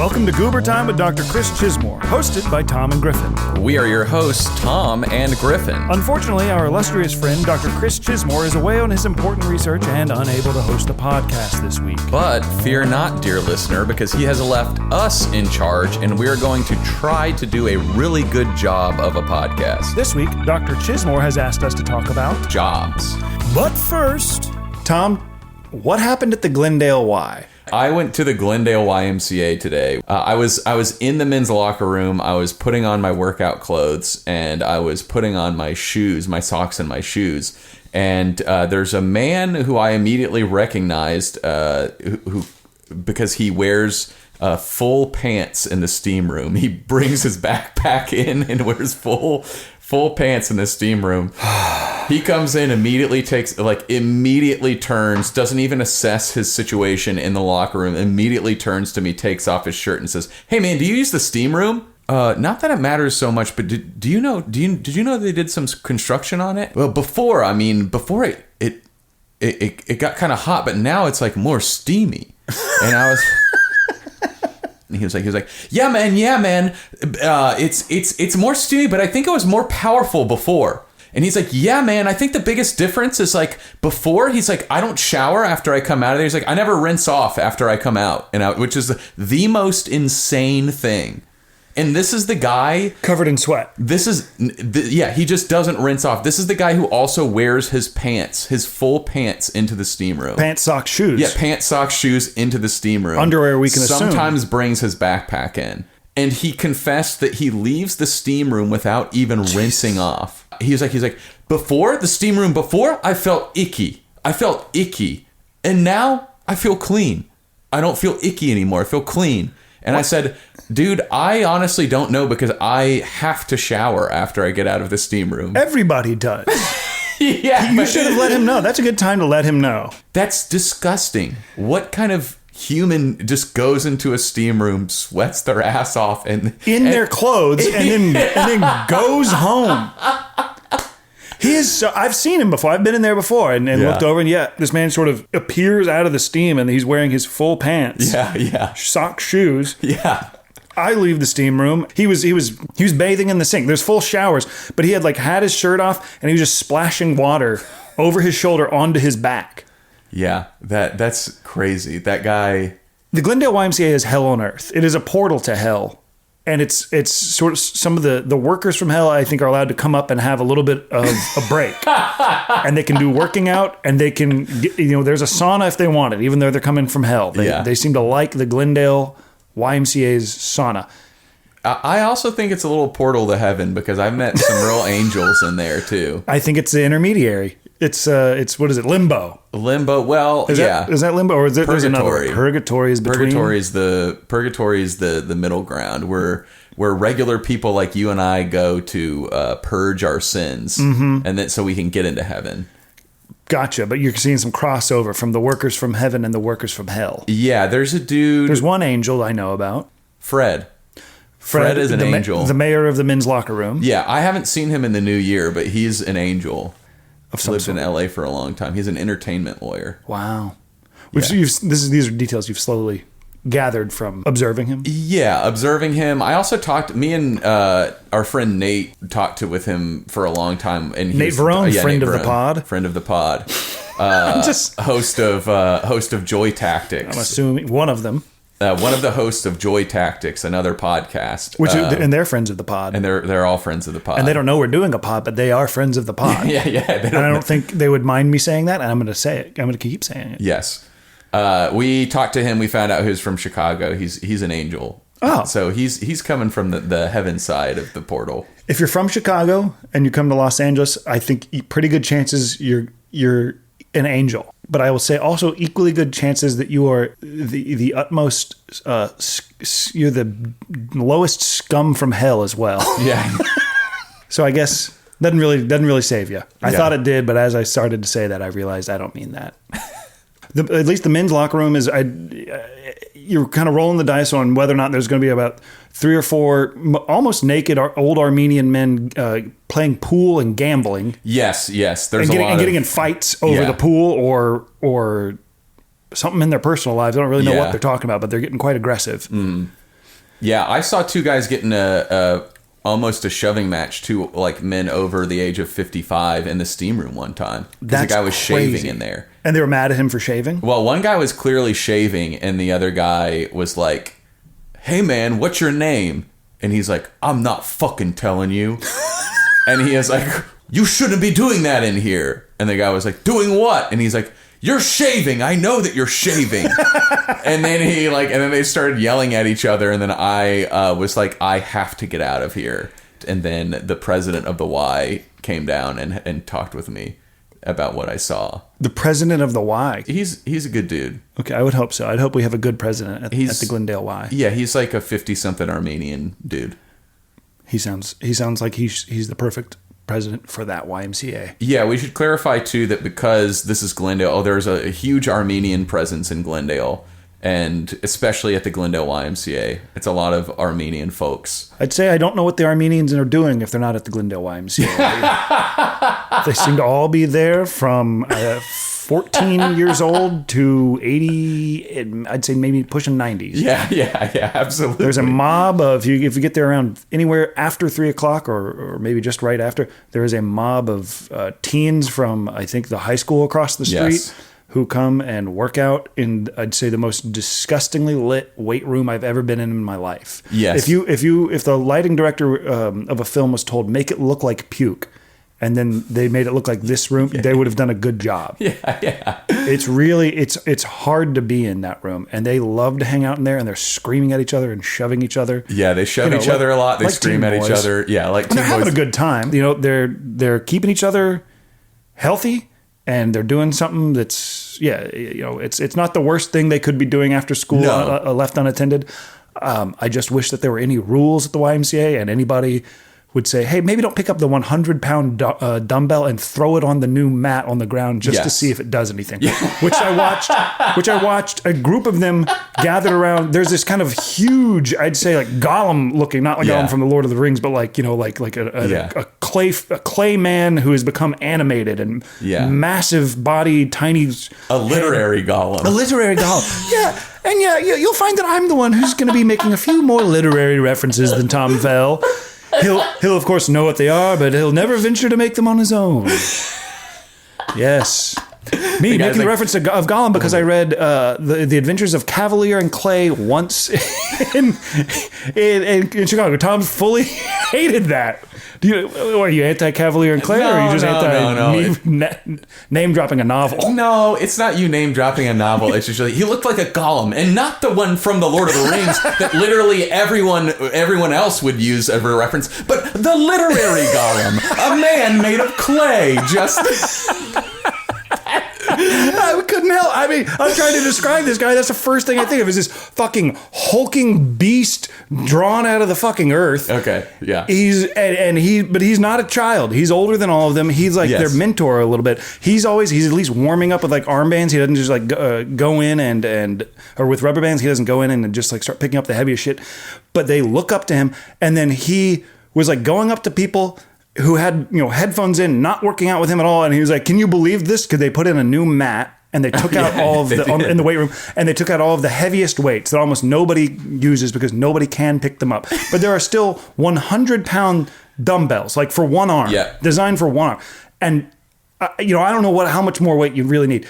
Welcome to Goober Time with Dr. Chris Chismore, hosted by Tom and Griffin. We are your hosts, Tom and Griffin. Unfortunately, our illustrious friend, Dr. Chris Chismore, is away on his important research and unable to host a podcast this week. But fear not, dear listener, because he has left us in charge, and we're going to try to do a really good job of a podcast. This week, Dr. Chismore has asked us to talk about jobs. But first, Tom, what happened at the Glendale Y? I went to the Glendale YMCA today. I was in the men's locker room. I was putting on my workout clothes, and I was putting on my shoes, my socks and my shoes. And there's a man who I immediately recognized who because he wears full pants in the steam room. He brings his backpack in and wears full pants in the steam room. He comes in, immediately turns, doesn't even assess his situation in the locker room, immediately turns to me, takes off his shirt and says, "Hey man, do you use the steam room?" Not that it matters so much, but did you know they did some construction on it? Well, before it got kind of hot, but now it's like more steamy. And I was and he was like, yeah, man. It's more steamy, but I think it was more powerful before. And he's like, yeah, man, I think the biggest difference is like before, he's like, I don't shower after I come out of there. He's like, I never rinse off after I come out, which is the most insane thing. And this is the guy covered in sweat. He just doesn't rinse off. This is the guy who also wears his pants, his full pants, into the steam room. Pants, socks, shoes. Yeah, pants, socks, shoes into the steam room. Underwear, we can assume. Sometimes brings his backpack in. And he confessed that he leaves the steam room without even rinsing off. He's like, before the steam room, I felt icky. And now I feel clean. I don't feel icky anymore. I feel clean. And what? I said, dude, I honestly don't know because I have to shower after I get out of the steam room. Everybody does. Yeah. You should have let him know. That's a good time to let him know. That's disgusting. What kind of human just goes into a steam room, sweats their ass off in their clothes, and then goes home? He is. I've seen him before. I've been in there before and looked over, and this man sort of appears out of the steam, and he's wearing his full pants. Yeah. Socks, shoes. Yeah. I leave the steam room. He was bathing in the sink. There's full showers, but he had his shirt off, and he was just splashing water over his shoulder onto his back. Yeah, that's crazy. That guy. The Glendale YMCA is hell on earth. It is a portal to hell. And it's sort of some of the workers from hell, I think, are allowed to come up and have a little bit of a break. And they can do working out, and they can get, there's a sauna if they want it, even though they're coming from hell. They seem to like the Glendale YMCA's sauna. I also think it's a little portal to heaven because I've met some real angels in there too. I think it's the intermediary. It's what is it? Limbo. Well, is that limbo, or is it? There's another. Purgatory is between. Purgatory is the middle ground where regular people like you and I go to purge our sins, and then so we can get into heaven. Gotcha. But you're seeing some crossover from the workers from heaven and the workers from hell. Yeah, there's a dude. There's one angel I know about. Fred is an angel. The mayor of the men's locker room. Yeah, I haven't seen him in the new year, but he's an angel. Lived in LA for a long time. He's an entertainment lawyer. Wow. These are details you've slowly gathered from observing him? Yeah, observing him. I also me and our friend Nate talked with him for a long time. And Nate Verone, friend of the pod. Friend of the pod. Host of Joy Tactics. I'm assuming one of them. One of the hosts of Joy Tactics, another podcast. And they're friends of the pod. And they're all friends of the pod. And they don't know we're doing a pod, but they are friends of the pod. Yeah. And I don't think they would mind me saying that, and I'm going to say it. I'm going to keep saying it. Yes. We talked to him. We found out he was from Chicago. He's an angel. Oh. So he's coming from the heaven side of the portal. If you're from Chicago and you come to Los Angeles, I think pretty good chances you're an angel. But I will say also equally good chances that you are the utmost, you're the lowest scum from hell as well. Yeah. So I guess doesn't really save you. I thought it did, but as I started to say that, I realized I don't mean that. At least the men's locker room is, you're kind of rolling the dice on whether or not there's going to be about 3 or 4 almost naked old Armenian men playing pool and gambling. Yes. There's getting in fights over the pool or something in their personal lives. I don't really know what they're talking about, but they're getting quite aggressive. Yeah, I saw two guys getting almost a shoving match, two like men over the age of 55 in the steam room one time. Because the guy was shaving in there. And they were mad at him for shaving? Well, one guy was clearly shaving, and the other guy was like, "Hey man, what's your name?" And he's like, "I'm not fucking telling you." And he is like, "You shouldn't be doing that in here." And the guy was like, "Doing what?" And he's like, "You're shaving. I know that you're shaving." And then and then they started yelling at each other. And then I was like, "I have to get out of here." And then the president of the Y came down and talked with me about what I saw. The president of the Y? He's a good dude. Okay, I would hope so. I'd hope we have a good president at the Glendale Y. Yeah, he's like a 50-something Armenian dude. He sounds like he's the perfect president for that YMCA. Yeah, we should clarify too that because this is Glendale, there's a huge Armenian presence in Glendale, and especially at the Glendale YMCA. It's a lot of Armenian folks. I'd say I don't know what the Armenians are doing if they're not at the Glendale YMCA. They seem to all be there from 14 years old to 80, I'd say maybe pushing 90s. Yeah, absolutely. There's a mob of, if you get there around anywhere after 3 o'clock or maybe just right after, there is a mob of teens from, I think, the high school across the street who come and work out in, I'd say, the most disgustingly lit weight room I've ever been in my life. Yes. If the lighting director of a film was told, make it look like puke, and then they made it look like this room, they would have done a good job. Yeah. It's really, it's hard to be in that room. And they love to hang out in there, and they're screaming at each other and shoving each other. Yeah, they shove each other a lot. They scream at each other. Yeah, like they're having a good time. They're keeping each other healthy, and they're doing something that's, it's not the worst thing they could be doing after school left unattended. I just wish that there were any rules at the YMCA, and anybody would say, hey, maybe don't pick up the 100-pound dumbbell and throw it on the new mat on the ground just to see if it does anything. Yeah. Which I watched a group of them gathered around. There's this kind of huge, I'd say like Gollum looking, not like Gollum from the Lord of the Rings, but like, like a clay man who has become animated and massive body, tiny. A literary Gollum. A literary Gollum. Yeah. And you'll find that I'm the one who's going to be making a few more literary references than Tom Fell. He'll of course know what they are, but he'll never venture to make them on his own. Yes. Me making the reference of Gollum because I read the Adventures of Cavalier and Clay once in Chicago. Tom fully hated that. Are you anti-Cavalier and Clay, or are you just name-dropping a novel? No, it's not you name-dropping a novel. It's just like, he looked like a Gollum, and not the one from The Lord of the Rings that literally everyone else would use as a reference, but the literary Gollum, a man made of clay, just... I couldn't help. I mean, I'm trying to describe this guy. That's the first thing I think of is this fucking hulking beast drawn out of the fucking earth. Okay, yeah. But he's not a child. He's older than all of them. He's like their mentor a little bit. He's at least warming up with like armbands. He doesn't just like go in or with rubber bands. He doesn't go in and just like start picking up the heaviest shit. But they look up to him, and then he was like going up to people who had, headphones in, not working out with him at all. And he was like, can you believe this? Because they put in a new mat and they took out all of in the weight room, and they took out all of the heaviest weights that almost nobody uses because nobody can pick them up. But there are still 100-pound dumbbells, like for one arm, designed for one arm. And, I don't know how much more weight you really need.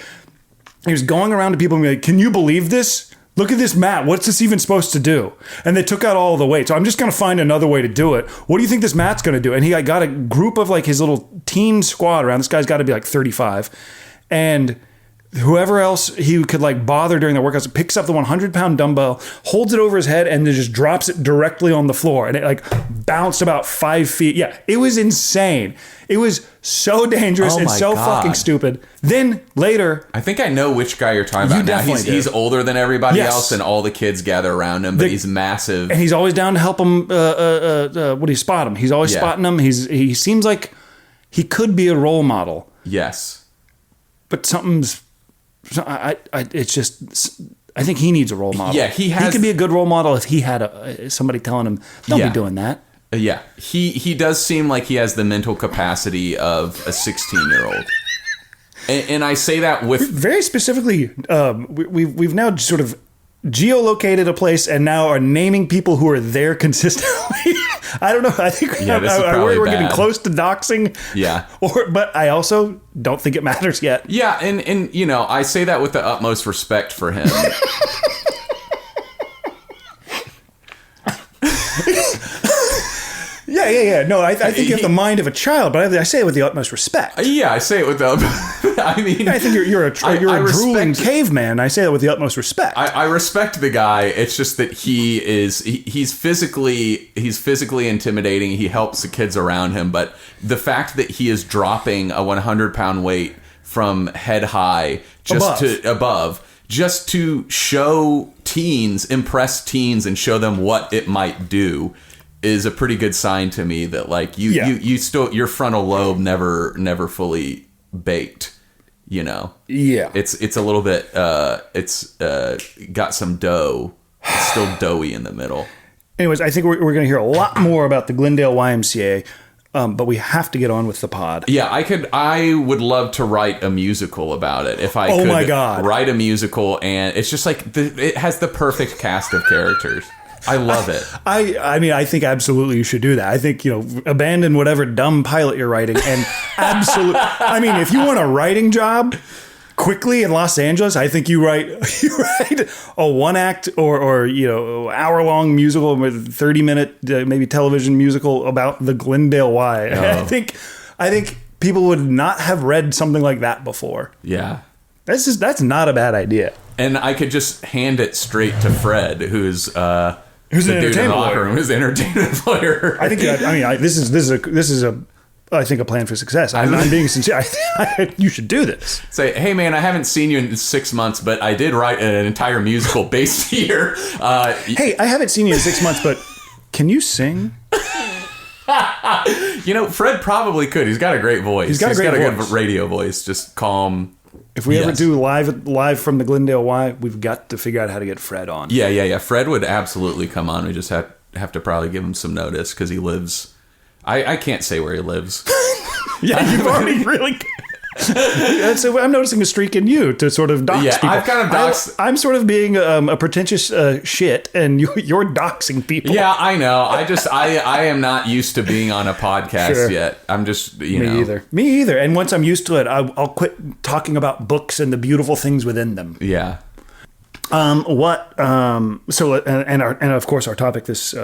He was going around to people and be like, can you believe this? Look at this mat. What's this even supposed to do? And they took out all the weight. So I'm just going to find another way to do it. What do you think this mat's going to do? And he got a group of like his little teen squad around. This guy's got to be like 35. And whoever else he could like bother during the workouts picks up the 100-pound dumbbell, holds it over his head, and then just drops it directly on the floor. And it like bounced about 5 feet. Yeah, it was insane. It was so dangerous and so fucking stupid. Then later, I think I know which guy you're talking about now. He's older than everybody else, and all the kids gather around him, but he's massive. And he's always down to help him. What do you spot him? He's always spotting him. He seems like he could be a role model. Yes. But something's... it's just... I think he needs a role model. Yeah, he could be a good role model if he had somebody telling him, don't be doing that. Yeah, he does seem like he has the mental capacity of a 16-year-old. And I say that with... Very specifically, we've now sort of geolocated a place and now are naming people who are there consistently. I don't know. I think this is I worry probably we're getting bad. close to doxing. Yeah. But I also don't think it matters yet. Yeah, and you know, I say that with the utmost respect for him. Yeah. No, I think you have the mind of a child, but I say it with the utmost respect. Yeah, I say it with the. I mean, I think you're a drooling caveman. I say that with the utmost respect. I respect the guy. It's just that he's physically intimidating. He helps the kids around him, but the fact that he is dropping a 100-pound weight from head high just to show teens, impress teens, and show them what it might do is a pretty good sign to me that like you still, your frontal lobe never fully baked. You know, it's a little bit, got some dough. It's still doughy in the middle. Anyways, I think we're going to hear a lot more about the Glendale YMCA, but we have to get on with the pod. Yeah, I would love to write a musical about it if I could. My God. Write a musical, and it's just like it has the perfect cast of characters. I love it. I mean, I think absolutely you should do that. I think, abandon whatever dumb pilot you're writing and absolutely. I mean, if you want a writing job quickly in Los Angeles, I think you write a one act or hour long musical with 30-minute maybe television musical about the Glendale Y. Oh. I think people would not have read something like that before. Yeah. That's not a bad idea. And I could just hand it straight to Fred, who's the an dude in the locker lawyer. room, who's the entertainment lawyer. I think. This is a plan for success. I'm being sincere. You should do this. Say, hey man, I haven't seen you in 6 months, but I did write an entire musical based here. Hey, I haven't seen you in 6 months, but can you sing? Fred probably could. He's got a great voice. He's got a good radio voice, just calm. If we ever do live from the Glendale Y, we've got to figure out how to get Fred on. Yeah. Fred would absolutely come on. We just have to probably give him some notice because he lives. I can't say where he lives. Yeah, you've already really. So I'm noticing a streak in you to sort of dox people. I've kind of doxed. I'm sort of being a pretentious shit, and you're doxing people. Yeah, I know. I am not used to being on a podcast yet. I'm just, Me either. And once I'm used to it, I'll quit talking about books and the beautiful things within them. Yeah. So of course our topic this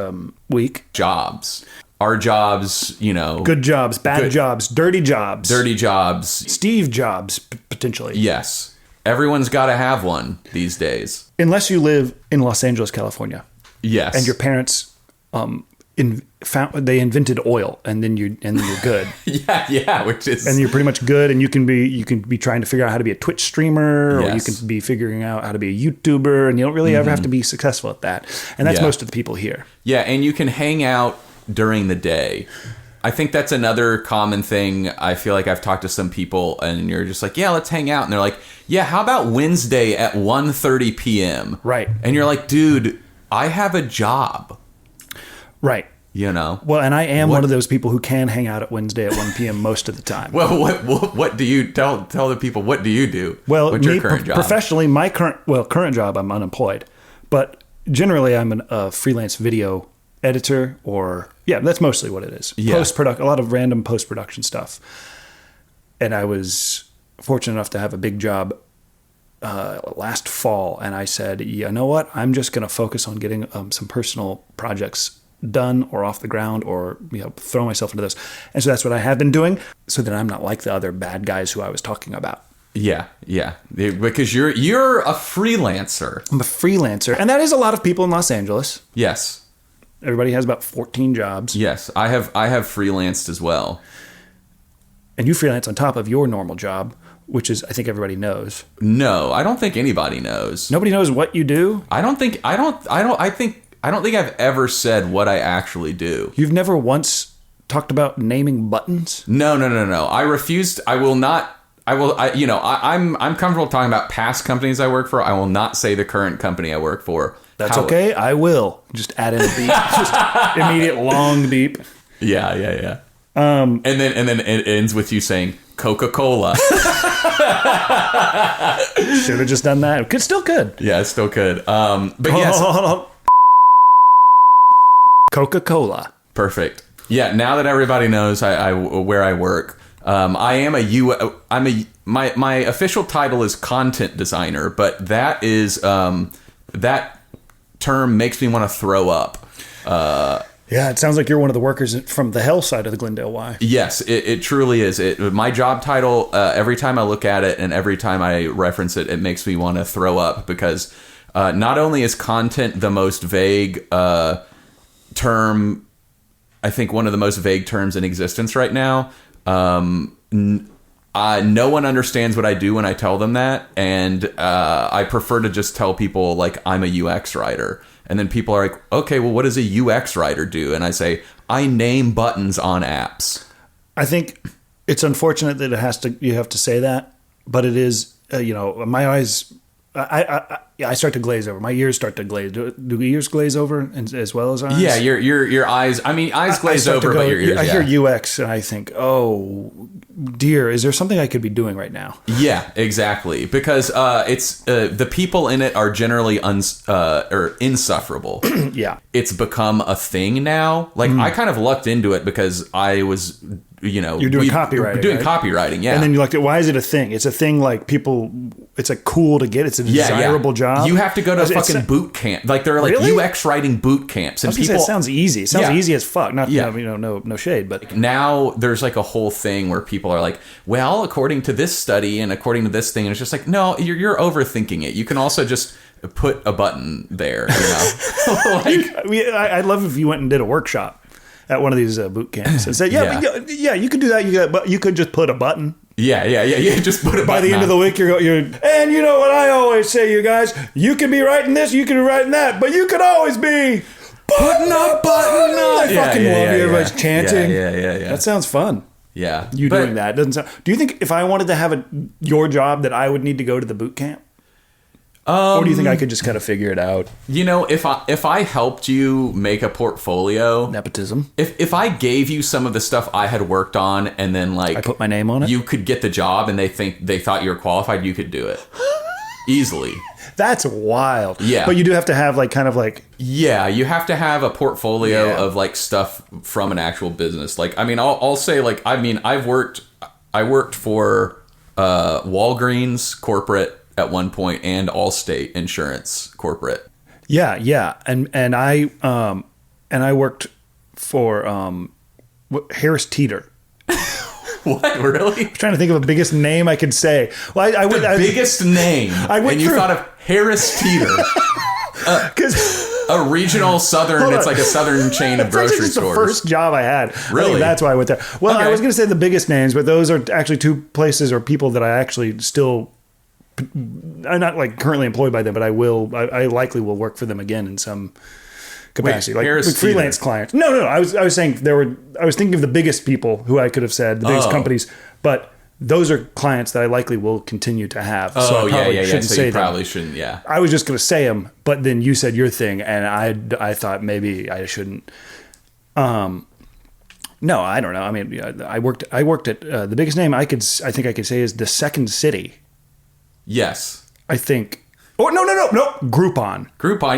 week. Jobs. Our jobs, Good jobs, bad jobs, dirty jobs. Dirty jobs. Steve jobs, potentially. Yes. Everyone's got to have one these days. Unless you live in Los Angeles, California. Yes. And your parents they invented oil, and then you're good. yeah, which is, and you're pretty much good, and you can be trying to figure out how to be a Twitch streamer, or you can be figuring out how to be a YouTuber, and you don't really ever have to be successful at that. And that's most of the people here. Yeah, and you can hang out during the day. I think that's another common thing. I feel like I've talked to some people and you're just like, yeah, let's hang out. And they're like, yeah, how about Wednesday at 1:30 p.m.? Right. And you're like, dude, I have a job. Right. Well, and I am one of those people who can hang out at Wednesday at 1 p.m. most of the time. Well, what do you tell the people? What do you do? Well, what's your current job? Professionally, my current job, I'm unemployed, but generally I'm a freelance video editor, that's mostly what it is. Yeah. A lot of random post-production stuff. And I was fortunate enough to have a big job last fall, and I said, you know what? I'm just going to focus on getting some personal projects done or off the ground, or throw myself into this. And so that's what I have been doing, so that I'm not like the other bad guys who I was talking about. Yeah. Because you're a freelancer. I'm a freelancer, and that is a lot of people in Los Angeles. Yes. Everybody has about 14 jobs. Yes, I have freelanced as well. And you freelance on top of your normal job, which is, I think everybody knows. No, I don't think anybody knows. Nobody knows what you do? I don't think I've ever said what I actually do. You've never once talked about naming buttons? No. I refused. I will not. I'm comfortable talking about past companies I work for. I will not say the current company I work for. That's okay. I will just add in a beep. Just immediate long beep. Yeah. And then it ends with you saying Coca-Cola. Should have just done that. Still could. Yeah, it still could. But yes. Hold on. Coca-Cola. Perfect. Yeah, now that everybody knows where I work, I am my official title is content designer, but that is that term makes me want to throw up. Yeah, it sounds like you're one of the workers from the hell side of the Glendale Y. Yes, it truly is. My job title, every time I look at it and every time I reference it, it makes me want to throw up because not only is content the most vague term, I think one of the most vague terms in existence right now. No one understands what I do when I tell them that, and I prefer to just tell people like I'm a UX writer. And then people are like, okay, well, what does a UX writer do? And I say, I name buttons on apps. I think it's unfortunate that you have to say that, but it is, my eyes, I start to glaze over. My ears start to glaze. Do ears glaze over as well as eyes? Yeah, your eyes. I mean, eyes glaze over, but your ears. I hear UX and I think, oh dear, is there something I could be doing right now? Yeah, exactly. Because it's the people in it are generally insufferable. Yeah, it's become a thing now. Like I kind of lucked into it because I was. You're doing copywriting. Doing copywriting, yeah. And then you looked at why is it a thing? It's a thing like people. It's like cool to get. It's a desirable job. You have to go to fucking boot camp. Like there are like really? UX writing boot camps, and people. It sounds easy. It sounds easy as fuck. Not no shade, but now there's like a whole thing where people are like, well, according to this study and according to this thing, and it's just like, no, you're overthinking it. You can also just put a button there. I'd love if you went and did a workshop at one of these boot camps and said, you could do that. But you could just put a button. Yeah. Just put a button. By the end of the week, you're, and you know what I always say, you guys, you can be writing this, you can be writing that, but you could always be putting a button on. I fucking love you. Everybody's chanting. Yeah. That sounds fun. Yeah. Doing that doesn't sound. Do you think if I wanted to have your job that I would need to go to the boot camp? Or do you think I could just kind of figure it out? If I helped you make a portfolio, nepotism. If I gave you some of the stuff I had worked on, and then like I put my name on it, you could get the job, and they thought you were qualified, you could do it easily. That's wild. Yeah, but you do have to have you have to have a portfolio of like stuff from an actual business. Like I mean, I'll say like I worked for Walgreens corporate at one point and Allstate Insurance corporate. Yeah, and I worked for Harris Teeter. What, really? I'm trying to think of the biggest name I could say. Well, biggest name. You thought of Harris Teeter. Because a regional southern, it's like a southern chain of grocery stores. The first job I had. Really? I think that's why I went there. Well, okay. I was going to say the biggest names, but those are actually two places or people that I actually still. I'm not like currently employed by them, but I likely will work for them again in some capacity, like freelance clients. No. I was saying I was thinking of the biggest people who I could have said the biggest companies, but those are clients that I likely will continue to have. So you probably shouldn't. Yeah. I was just going to say them, but then you said your thing, and I thought maybe I shouldn't. No, I don't know. I mean, I worked at the biggest name I think I could say is the Second City. Yes. I think. Oh, no. Groupon.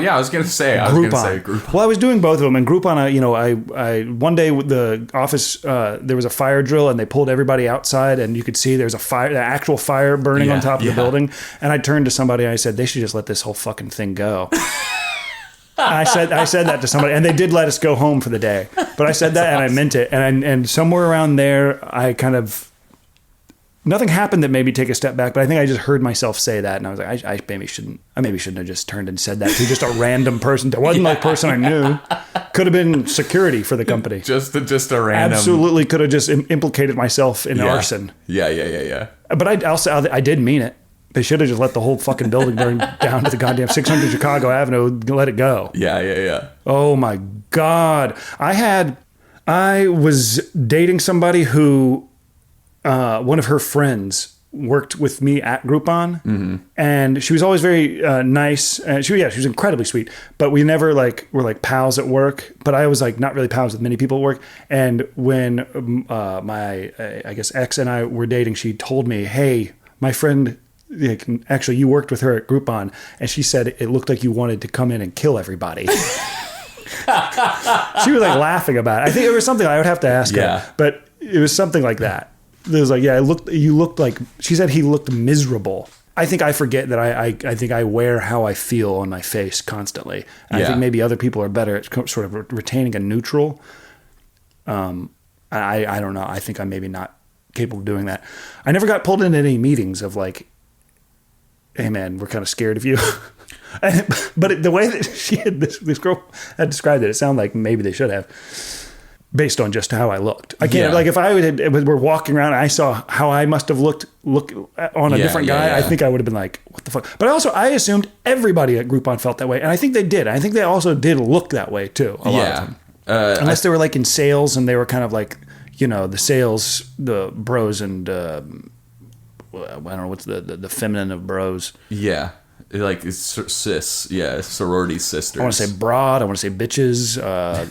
Yeah, I was going to say Groupon. Well, I was doing both of them. And Groupon, I one day with the office, there was a fire drill and they pulled everybody outside and you could see there's an actual fire burning on top of the building. And I turned to somebody and I said, they should just let this whole fucking thing go. I said that to somebody and they did let us go home for the day. But I said that awesome. And I meant it. And somewhere around there, I kind of... Nothing happened that made me take a step back, but I think I just heard myself say that, and I was like, I maybe shouldn't have just turned and said that to just a random person. That wasn't like a person I knew. Could have been security for the company. Just a random. Absolutely could have just implicated myself in arson. Yeah. But I did mean it. They should have just let the whole fucking building burn down to the goddamn 600 Chicago Avenue. Let it go. Yeah. Oh my God. I was dating somebody who. One of her friends worked with me at Groupon, and she was always very nice. She was incredibly sweet, but we never were like pals at work. But I was like not really pals with many people at work. And when my I guess ex and I were dating, she told me, "Hey, my friend, actually you worked with her at Groupon," and she said it looked like you wanted to come in and kill everybody. She was like laughing about it. I think it was something I would have to ask her, but it was something like that. It was like, you looked like, she said he looked miserable. I think I forget that I think I wear how I feel on my face constantly. I think maybe other people are better at sort of retaining a neutral. I don't know. I think I'm maybe not capable of doing that. I never got pulled into any meetings of like, hey man, we're kind of scared of you. But the way that she had this girl had described it sounded like maybe they should have. Based on just how I looked. I can't, like if I were walking around and I saw how I must have looked on a different guy, I think I would have been like, what the fuck? But I assumed everybody at Groupon felt that way. And I think they did. I think they also did look that way too, a lot of them. Unless they were like in sales and they were kind of like, the bros and, I don't know, what's the feminine of bros. Yeah. Like sorority sisters. I want to say broad. I want to say bitches,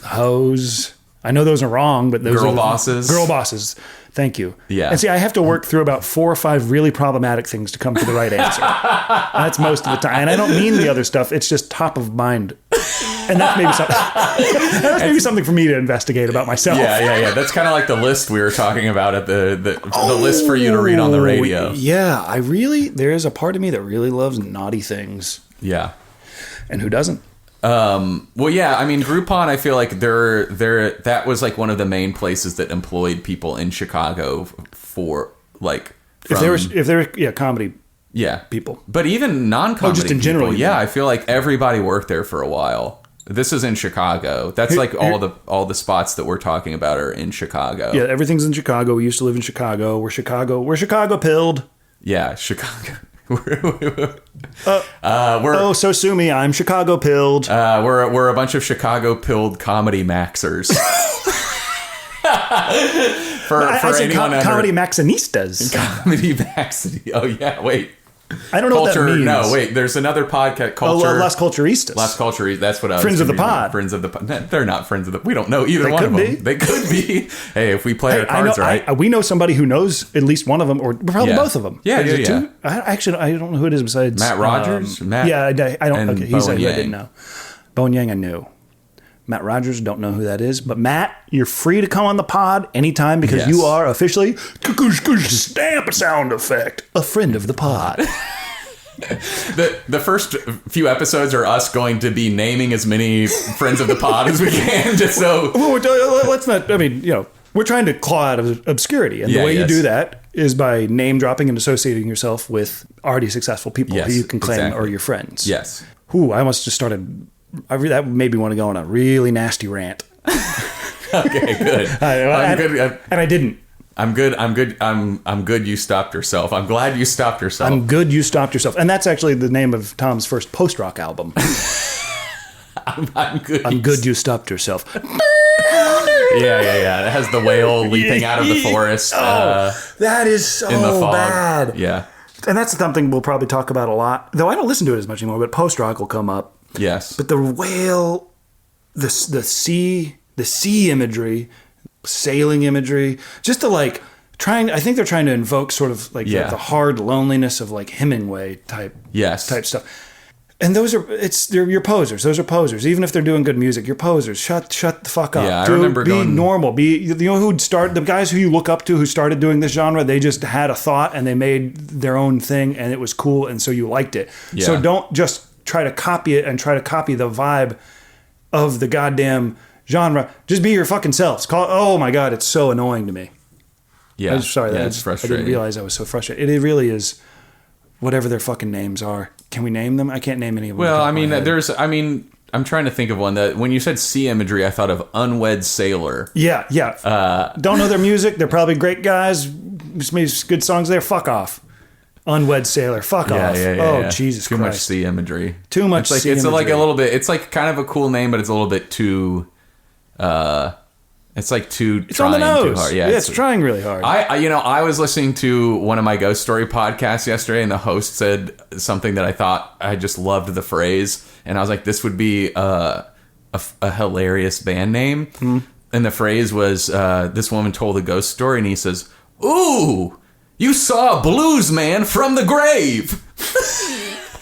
hoes. I know those are wrong, but those girl bosses. Girl bosses. Thank you. Yeah. And see, I have to work through about 4 or 5 really problematic things to come to the right answer. That's most of the time. And I don't mean the other stuff. It's just top of mind. And that's maybe something for me to investigate about myself. Yeah. That's kind of like the list we were talking about at the list for you to read on the radio. Yeah. There is a part of me that really loves naughty things. Yeah. And who doesn't? Well, yeah, I mean, Groupon, I feel like that was like one of the main places that employed people in Chicago for like, if there were comedy people, but even non-comedy just in general. People, I feel like everybody worked there for a while. This is in Chicago. That's all the spots that we're talking about are in Chicago. Yeah. Everything's in Chicago. We used to live in Chicago. We're Chicago pilled. Yeah. Chicago. So sue me. I'm Chicago pilled. We're a bunch of Chicago pilled comedy maxers. for anyone comedy maxinistas. Comedy maxi. Oh yeah, wait. I don't know what that means. No, wait. There's another podcast. Culture. Las Culturistas. Las Culturistas. That's what I was. Friends of the pod. Friends of the pod. They're not friends of the. We don't know either one of them. They could be. Hey, if we play our cards right. We know somebody who knows at least one of them, or probably both of them. Yeah. I don't know who it is besides Matt Rogers. I don't. Okay, he's I Yang. didn't know. Bone Yang, I knew. Matt Rogers, don't know who that is. But Matt, you're free to come on the pod anytime because you are officially stamp a sound effect, a friend of the pod. The first few episodes are us going to be naming as many friends of the pod as we can, just so. Well, let's not. I mean, we're trying to claw out of obscurity, and the way you do that is by name dropping and associating yourself with already successful people who you can claim are your friends. Yes. I almost just started. That made me want to go on a really nasty rant. Okay, good. I'm good. And I didn't. I'm good. I'm good. You stopped yourself. I'm glad you stopped yourself. I'm good. You stopped yourself. And that's actually the name of Tom's first post-rock album. I'm good. I'm good. You stopped yourself. Yeah. It has the whale leaping out of the forest. That is so in the fog. bad. Yeah. And that's something we'll probably talk about a lot. Though I don't listen to it as much anymore, but post-rock will come up. Yes. But the whale, the sea imagery, sailing imagery, just to I think they're trying to invoke sort of the hard loneliness of like Hemingway type stuff. And they're your posers. Those are posers. Even if they're doing good music, you're posers. Shut the fuck up. Yeah, I remember be normal. The guys who you look up to who started doing this genre, they just had a thought and they made their own thing and it was cool and so you liked it. Yeah. So don't just try to copy it and try to copy the vibe of the goddamn genre. Just be your fucking selves. Oh my God, it's so annoying to me. Yeah. I'm sorry. It's frustrating. I didn't realize I was so frustrated. It really is whatever their fucking names are. Can we name them? I can't name any of them. Well, I'm trying to think of one that when you said sea imagery, I thought of Unwed Sailor. Yeah. Don't know their music. They're probably great guys. Just made good songs there. Fuck off. Unwed Sailor. Fuck off. Yeah. Jesus Christ. Too much sea imagery. Too much sea imagery. It's like a little bit, it's like kind of a cool name, but it's a little bit too, It's like It's on the nose. too hard. Yeah, it's trying really hard. I was listening to one of my ghost story podcasts yesterday, and the host said something that I thought I just loved the phrase, and I was like, this would be a hilarious band name. And the phrase was, this woman told a ghost story, and he says, "Ooh, you saw a blues man from the grave."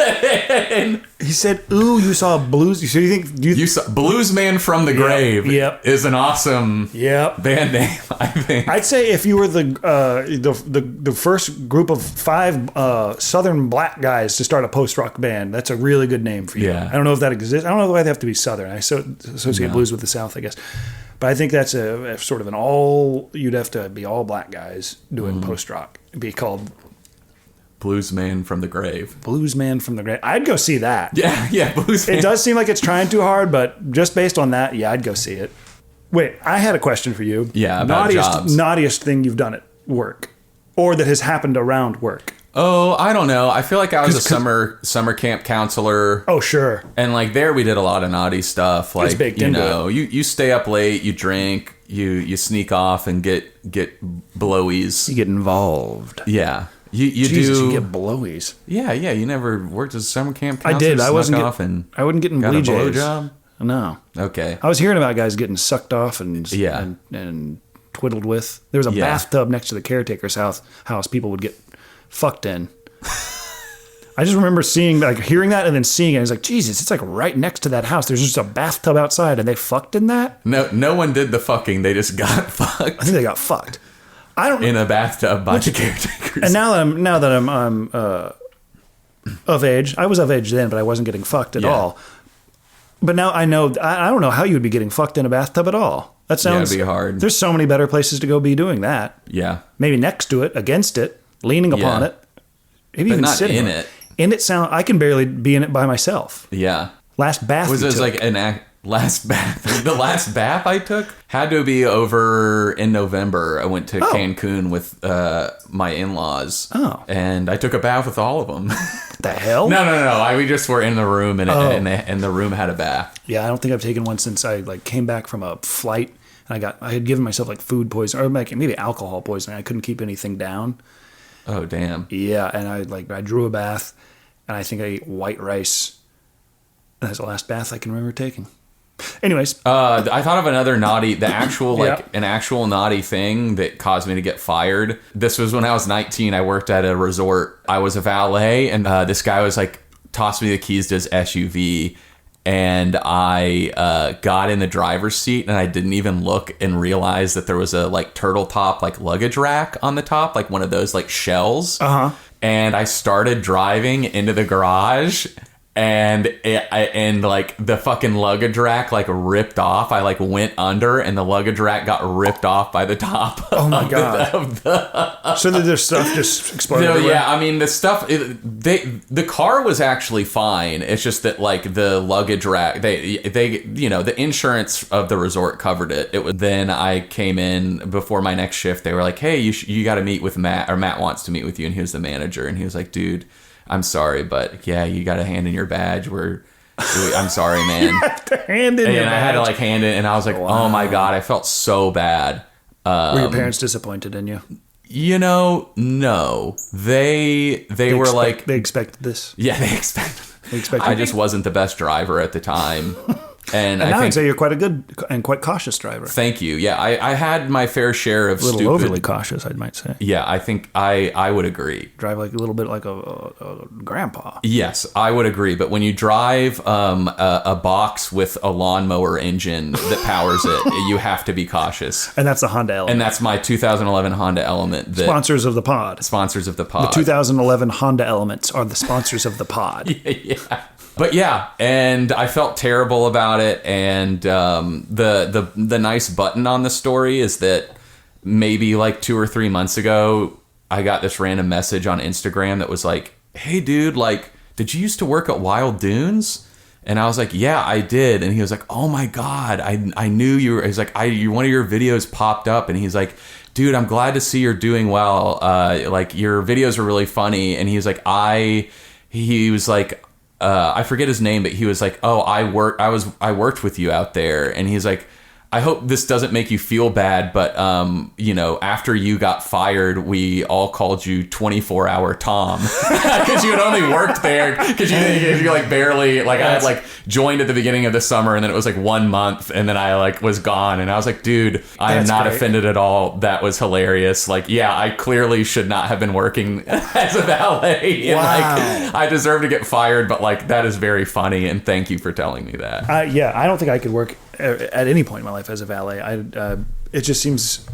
And he said, "Ooh, you saw a blues." So you saw Blues Man from the Grave? Yep. Is an awesome band name. I think. I'd say if you were the first group of 5 Southern black guys to start a post rock band, that's a really good name for you. Yeah. I don't know if that exists. I don't know why they have to be Southern. I associate blues with the South, I guess. But I think that's a sort of you'd have to be all black guys doing post rock. It'd be called Blues Man from the Grave. Blues Man from the Grave. I'd go see that. Yeah, Blues Man. It does seem like it's trying too hard, but just based on that, yeah, I'd go see it. Wait, I had a question for you. Yeah, about jobs. Naughtiest thing you've done at work, or that has happened around work. Oh, I don't know. I feel like I was a summer camp counselor. Oh, sure. And like there, we did a lot of naughty stuff. Like you stay up late, you drink, you sneak off and get blowies. You get involved. Yeah. You get blowies. Yeah. You never worked as a summer camp counselor? I did. I wasn't getting got a blowjobs. blowjob? No. Okay. I was hearing about guys getting sucked off and twiddled with. There was a bathtub next to the caretaker's house. People would get fucked in. I just remember hearing that and then seeing it. I was like, Jesus, it's like right next to that house. There's just a bathtub outside, and they fucked in that. No one did the fucking. They just got fucked. I think they got fucked. In a bathtub by the caretakers. And now that I'm of age, I was of age then, but I wasn't getting fucked at all. But now I know. I don't know how you would be getting fucked in a bathtub at all. That sounds it'd be hard. There's so many better places to go be doing that. Yeah. Maybe next to it, against it, leaning upon it, maybe even not sitting in it. In it I can barely be in it by myself. Yeah. Last bath. Was this like last bath? The last bath I took had to be over in November. I went to Cancun with my in-laws. Oh. And I took a bath with all of them. The hell? No. We just were in the room and the room had a bath. Yeah, I don't think I've taken one since I came back from a flight and I had given myself food poisoning or maybe alcohol poisoning. I couldn't keep anything down. Oh damn. Yeah, and I drew a bath and I think I ate white rice. And that's the last bath I can remember taking. Anyways, I thought of another naughty, an actual naughty thing that caused me to get fired. This was when I was 19. I worked at a resort. I was a valet, and this guy was tossed me the keys to his SUV, and I got in the driver's seat, and I didn't even look and realize that there was a turtle top luggage rack on the top, one of those shells. And I started driving into the garage. And the fucking luggage rack ripped off. I went under, and the luggage rack got ripped off by the top. Oh my god! So the stuff just exploded. No, yeah. I mean, the stuff. The car was actually fine. It's just that the luggage rack. They the insurance of the resort covered it. Then I came in before my next shift. They were like, "Hey, you got to meet with Matt, or Matt wants to meet with you." And he was the manager, and he was like, "Dude, I'm sorry, but yeah, you got to hand in your badge. I'm sorry, man." You have to hand in your badge. And I had to hand it, and I was like, wow. Oh my god, I felt so bad. Were your parents disappointed in you? No. They were they expected this. Yeah, they expected. I just wasn't the best driver at the time. And I think, I'd say you're quite a good and quite cautious driver. Thank you. Yeah, I had my fair share of stupid. A little overly cautious, I might say. Yeah, I think I would agree. Drive a little bit like a grandpa. Yes, I would agree. But when you drive a box with a lawnmower engine that powers it, you have to be cautious. And that's the Honda Element. And that's my 2011 Honda Element. Sponsors of the pod. Sponsors of the pod. The 2011 Honda Elements are the sponsors of the pod. Yeah. But yeah, and I felt terrible about it. And the nice button on the story is that maybe 2 or 3 months ago, I got this random message on Instagram that was like, "Hey, dude, did you used to work at Wild Dunes?" And I was like, "Yeah, I did." And he was like, "Oh my god, I knew you were." He's like, one of your videos popped up, and he's like, "Dude, I'm glad to see you're doing well. Your videos are really funny." And he was like, I forget his name, but he was like, "Oh, I worked with you out there." And he's like, I hope this doesn't make you feel bad, but after you got fired, we all called you 24-hour Tom because you had only worked there because you like barely like I had like joined at the beginning of the summer, and then it was like 1 month, and then I like was gone, and I was like, dude, I am not offended at all. That was hilarious. Like, yeah, I clearly should not have been working as a valet. And, like, I deserve to get fired, but like that is very funny, and thank you for telling me that. I don't think I could work at any point in my life as a valet. It just seems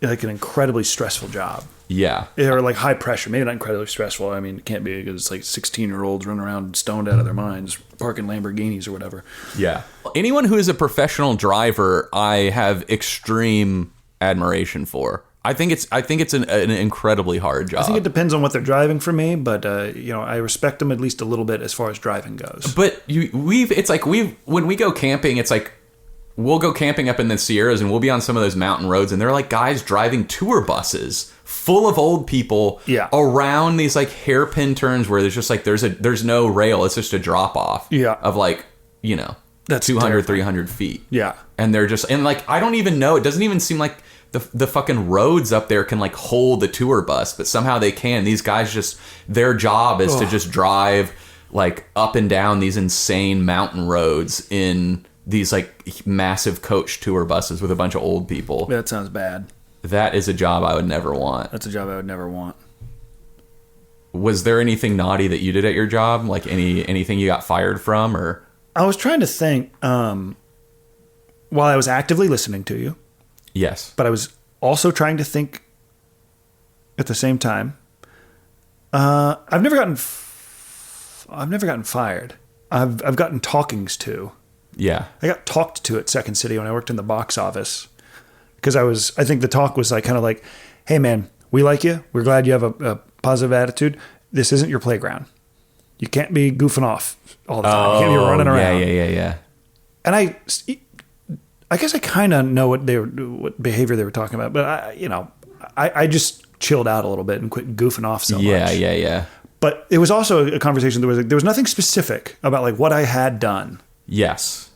like an incredibly stressful job. Yeah. Or like high pressure. Maybe not incredibly stressful. I mean, it can't be because it's like 16-year-olds running around stoned out of their minds, parking Lamborghinis or whatever. Yeah. Anyone who is a professional driver, I have extreme admiration for. I think it's an incredibly hard job. I think it depends on what they're driving for me, but I respect them at least a little bit as far as driving goes. But when we go camping, it's like we'll go camping up in the Sierras, and we'll be on some of those mountain roads, and there are like guys driving tour buses full of old people around these like hairpin turns where there's just like there's no rail, it's just a drop off of like that's 200 300 feet. Yeah. And they're just, and like I don't even know, it doesn't even seem like the fucking roads up there can like hold the tour bus, but somehow they can. These guys just, their job is to just drive like up and down these insane mountain roads in these like massive coach tour buses with a bunch of old people. That sounds bad. That is a job I would never want. That's a job I would never want. Was there anything naughty that you did at your job? Like anything you got fired from? Or I was trying to think while I was actively listening to you. Yes. But I was also trying to think at the same time. I've never gotten fired. I've gotten talkings to. Yeah. I got talked to at Second City when I worked in the box office. Because I think the talk was like kind of like, hey man, we like you. We're glad you have a positive attitude. This isn't your playground. You can't be goofing off all the time. You can't be running around. Yeah. And I guess I kind of know what behavior they were talking about, but I just chilled out a little bit and quit goofing off so much. Yeah. But it was also a conversation. There was nothing specific about like what I had done. Yes.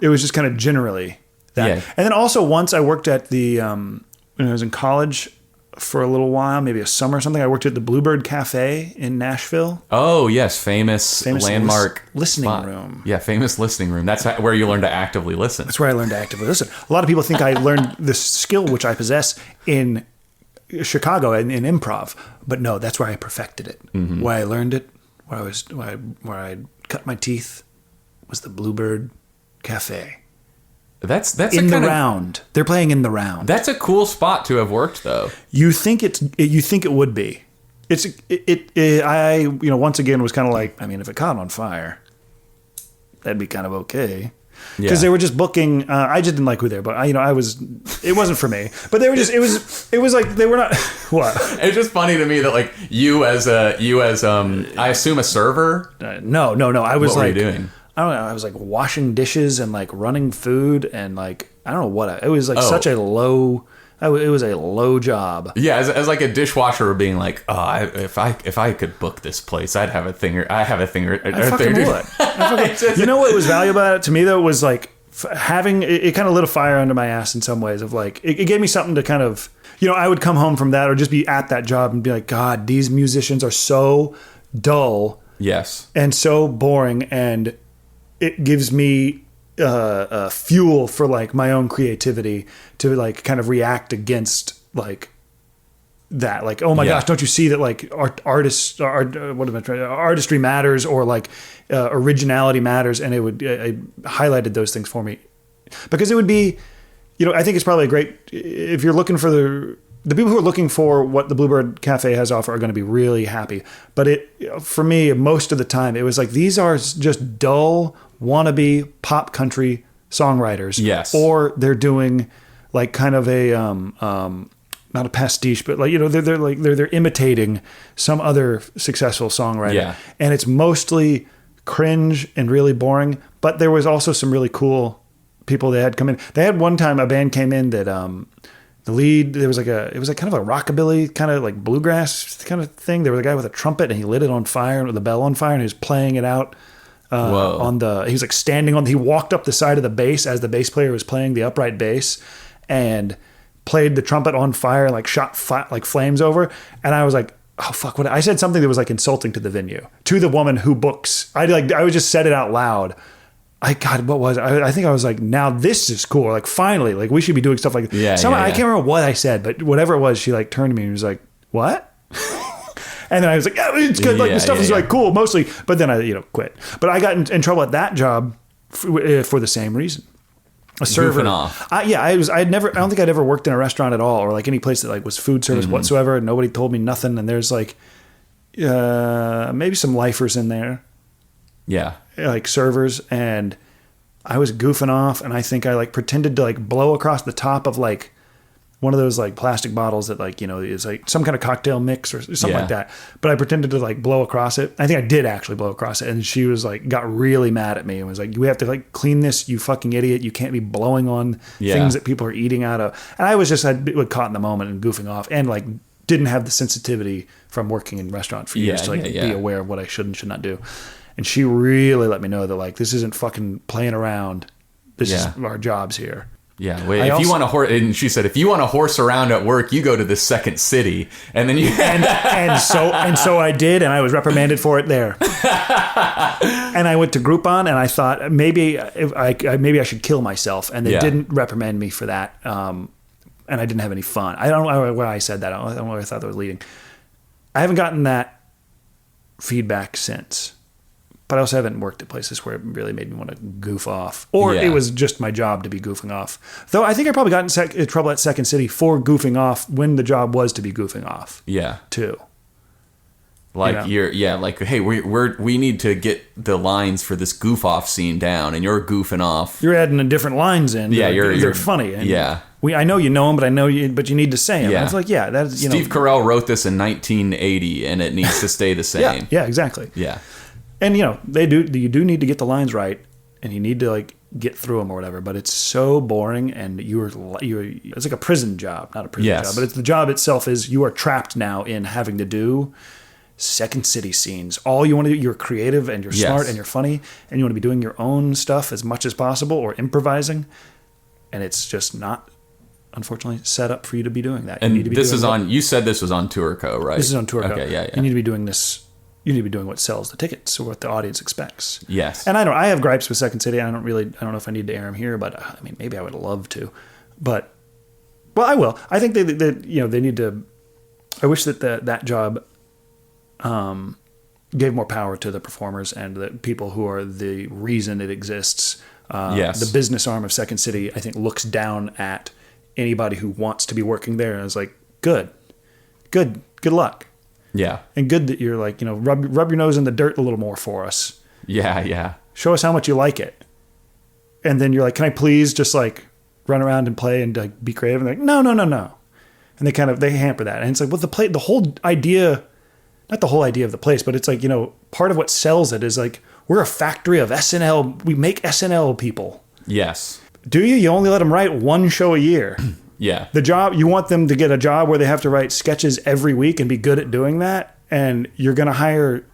It was just kind of generally that. Yeah. And then also once I worked at the when I was in college for a little while, maybe a summer or something. I worked at the Bluebird Cafe in Nashville. Oh yes, famous landmark listening room. Yeah, famous listening room. That's where you learn to actively listen. That's where I learned to actively listen. A lot of people think I learned this skill, which I possess in Chicago in improv, but no, that's where I perfected it. Mm-hmm. Where I learned it, where I cut my teeth, was the Bluebird Cafe. That's in the round. They're playing in the round. That's a cool spot to have worked, though. You think it would be. I once again was kind of like, I mean, if it caught on fire, that'd be kind of okay. Because they were just booking. I just didn't like who they were, but it wasn't for me. But they were just. It was like they were not. What? It's just funny to me that like you as I assume a server. No. I was what were you doing? I don't know. I was like washing dishes and like running food and like I don't know what. It was like such a low. It was a low job. Yeah, as like a dishwasher being like, if I could book this place, I'd have a thing. I have a thing. I fucking would. You know what was valuable about it to me though was like having it kind of lit a fire under my ass in some ways of like it gave me something to kind of I would come home from that or just be at that job and be like, God, these musicians are so dull. Yes. And so boring and. It gives me fuel for like my own creativity to like kind of react against like that. Like, oh my gosh, don't you see that like artistry matters or like originality matters? And it highlighted those things for me because it would be, I think it's probably a great, if you're looking for the people who are looking for what the Bluebird Cafe has to offer are going to be really happy. But for me, most of the time, it was like, these are just dull, wannabe pop country songwriters. Yes. Or they're doing like kind of a, not a pastiche, but like, they're imitating some other successful songwriter. Yeah. And it's mostly cringe and really boring. But there was also some really cool people that had come in. They had one time a band came in that, the lead, it was kind of a rockabilly, kind of like bluegrass kind of thing. There was a guy with a trumpet and he lit it on fire with the bell on fire and he was playing it out He was like standing on. He walked up the side of the bass as the bass player was playing the upright bass, and played the trumpet on fire, like shot like flames over. And I was like, oh fuck! What I said something that was like insulting to the venue, to the woman who books. I just said it out loud. What was it? I think I was like, now this is cool. Like finally, like we should be doing stuff like I can't remember what I said, but whatever it was, she like turned to me and was like, what? And then I was like, yeah, it's good. Like the stuff is like cool mostly, but then I quit. But I got in trouble at that job for the same reason. A server. Goofing off. I don't think I'd ever worked in a restaurant at all, or like any place that like was food service whatsoever. Nobody told me nothing. And there's like maybe some lifers in there. Yeah. Like servers, and I was goofing off, and I think I like pretended to like blow across the top of like one of those like plastic bottles that like, is like some kind of cocktail mix or something like that. But I pretended to like blow across it. I think I did actually blow across it. And she was like, got really mad at me and was like, we have to like clean this, you fucking idiot. You can't be blowing on things that people are eating out of. And I was just, I caught in the moment and goofing off, and like didn't have the sensitivity from working in restaurant for years to like be aware of what I should and should not do. And she really let me know that like, this isn't fucking playing around. This is our jobs here. Yeah. Wait, you want to horse, and she said, if you want to horse around at work, you go to the second city, and then you and so I did, and I was reprimanded for it there. And I went to Groupon, and I thought maybe I should kill myself, and they didn't reprimand me for that. And I didn't have any fun. I don't know why I said that. I don't know where I thought that was leading. I haven't gotten that feedback since. But I also haven't worked at places where it really made me want to goof off. Or it was just my job to be goofing off. Though I think I probably got in trouble at Second City for goofing off when the job was to be goofing off. Yeah. Too. Like like, hey, we need to get the lines for this goof off scene down, and you're goofing off. You're adding different lines in. Yeah, you're funny. And I know you know them, but you need to say them. Yeah. And it's like, that's Steve Carell wrote this in 1980, and it needs to stay the same. Yeah, exactly. Yeah. And you do need to get the lines right, and you need to like get through them or whatever. But it's so boring, and it's like a prison job, not a prison job, but it's the job itself is you are trapped now in having to do Second City scenes. All you want to do, you're creative and you're smart and you're funny, and you want to be doing your own stuff as much as possible or improvising, and it's just not, unfortunately, set up for you to be doing that. And you said this was on Tourco, right? This is on Tourco. Okay, yeah. You need to be doing this. You need to be doing what sells the tickets or what the audience expects. Yes. And I have gripes with Second City. I don't know if I need to air them here, but I mean, maybe I would love to. But, well, I will. I think they need to. I wish that that job gave more power to the performers and the people who are the reason it exists. The business arm of Second City, I think, looks down at anybody who wants to be working there and is like, good luck. Yeah. And good that you're like, rub your nose in the dirt a little more for us. Yeah. Show us how much you like it. And then you're like, can I please just like run around and play and like be creative? And they're like, no. And they hamper that. And it's like, well, the whole idea, not the whole idea of the place, but it's like, part of what sells it is like, we're a factory of SNL. We make SNL people. Yes. Do you? You only let them write one show a year. Yeah. The job, you want them to get a job where they have to write sketches every week and be good at doing that. And you're going to hire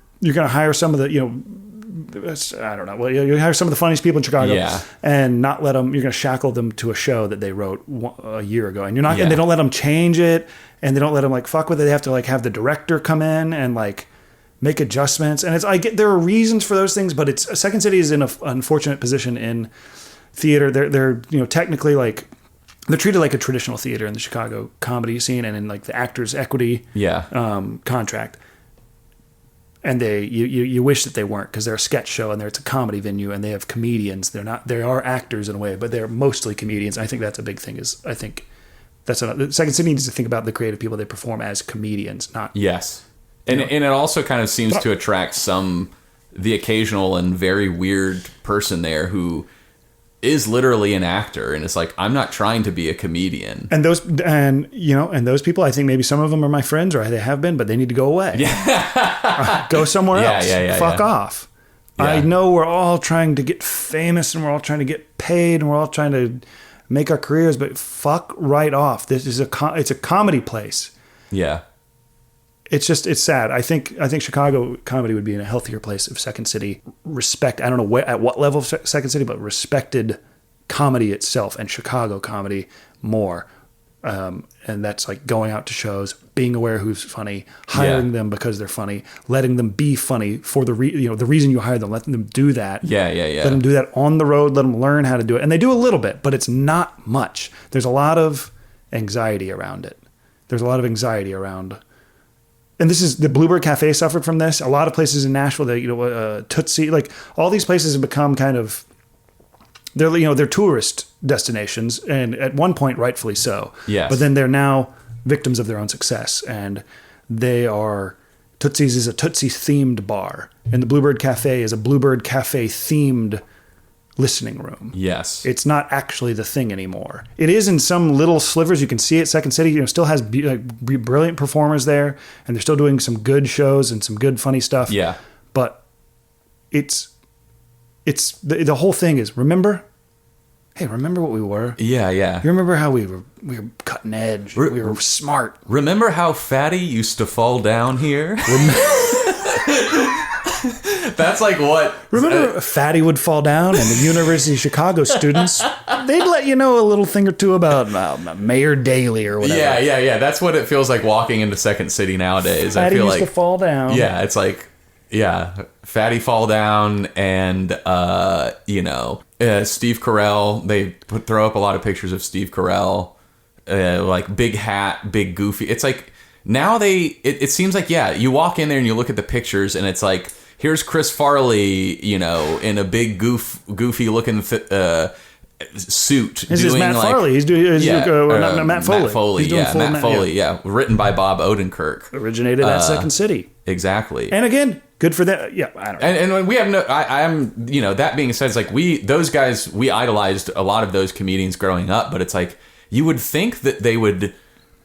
some of the, I don't know. Well, you hire some of the funniest people in Chicago and not let them, you're going to shackle them to a show that they wrote a year ago. And and they don't let them change it. And they don't let them like fuck with it. They have to like have the director come in and like make adjustments. And there are reasons for those things, but Second City is in an unfortunate position in theater. They're technically like, they're treated like a traditional theater in the Chicago comedy scene and in like the Actors Equity contract. And you wish that they weren't, because they're a sketch show and it's a comedy venue and they have comedians. They are actors in a way, but they're mostly comedians. I think that's a big thing. The Second City needs to think about the creative people they perform as comedians, not. Yes. And it also kind of seems to attract the occasional and very weird person there who is literally an actor, and it's like, I'm not trying to be a comedian. And those people, I think maybe some of them are my friends, or they have been, but they need to go away. Yeah. Go somewhere else. Fuck off. Yeah. I know we're all trying to get famous, and we're all trying to get paid, and we're all trying to make our careers, but fuck right off. This is it's a comedy place. Yeah. it's sad. I think Chicago comedy would be in a healthier place if Second City I don't know at what level of Second City, but respected comedy itself and Chicago comedy more. And that's like going out to shows, being aware who's funny, hiring them because they're funny, letting them be funny for the reason you hire them, letting them do that. Yeah. Let them do that on the road, let them learn how to do it. And they do a little bit, but it's not much. There's a lot of anxiety around it. And this is the Bluebird Cafe suffered from this. A lot of places in Nashville, Tootsie, like all these places have become kind of, they're tourist destinations, and at one point, rightfully so. Yes. But then they're now victims of their own success, and Tootsie's is a Tootsie themed bar, and the Bluebird Cafe is a Bluebird Cafe themed listening room. Yes. It's not actually the thing anymore. It is in some little slivers. You can see it. Second City, still has brilliant performers there, and they're still doing some good shows and some good funny stuff. Yeah. But it's the whole thing is, remember what we were? Yeah. You remember how we were cutting edge? We were smart. Remember how Fatty used to fall down here? That's like what... Remember Fatty would fall down, and the University of Chicago students, they'd let you know a little thing or two about Mayor Daley or whatever. Yeah. That's what it feels like walking into Second City nowadays. Fatty I feel used to fall down. Yeah, it's like... Yeah, Fatty fall down, and Steve Carell. They throw up a lot of pictures of Steve Carell, like big hat, big goofy. It's like now it seems like you walk in there and you look at the pictures, and it's like here's Chris Farley, in a big goofy looking suit. This is Matt Farley. He's doing Matt Foley. Matt Foley, Matt Foley, written by Bob Odenkirk. Originated at Second City. Exactly. And again, good for them. Yeah, I don't know. And we have that being said, it's like those guys, we idolized a lot of those comedians growing up, but it's like you would think that they would